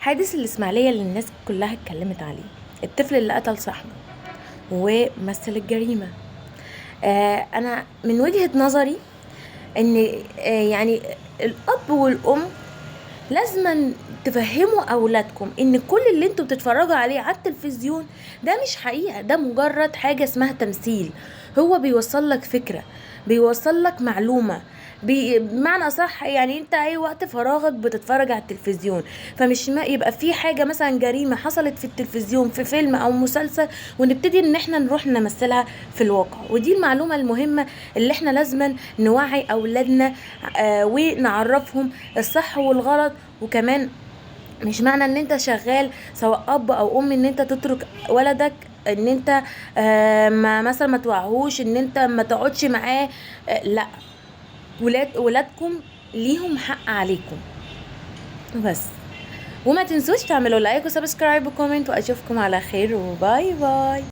حادث الإسماعيلية اللي الناس كلها اتكلمت عليه، الطفل اللي قتل صاحبه ومثل الجريمة. أنا من وجهة نظري إن يعني الأب والأم لازم تفهموا أولادكم إن كل اللي انتوا بتتفرجوا عليه على التلفزيون ده مش حقيقة، ده مجرد حاجة اسمها تمثيل. هو بيوصل لك فكرة، بيوصل لك معلومة، بمعنى صح. يعني انت اي وقت فراغك بتتفرج على التلفزيون، فمش ما يبقى في حاجة مثلا جريمة حصلت في التلفزيون في فيلم او مسلسل ونبتدي ان احنا نروح نمثلها في الواقع. ودي المعلومة المهمة اللي احنا لازم نوعي اولادنا ونعرفهم الصح والغلط. وكمان مش معنى ان انت شغال سواء اب او ام ان انت تترك ولدك، ان انت ما مثلا ما توعهوش، ان انت ما تقعدش معاه. لا، ولادكم ليهم حق عليكم بس. وما تنسوش تعملوا لايك وسبسكرايب وكومنت، واشوفكم على خير وباي باي.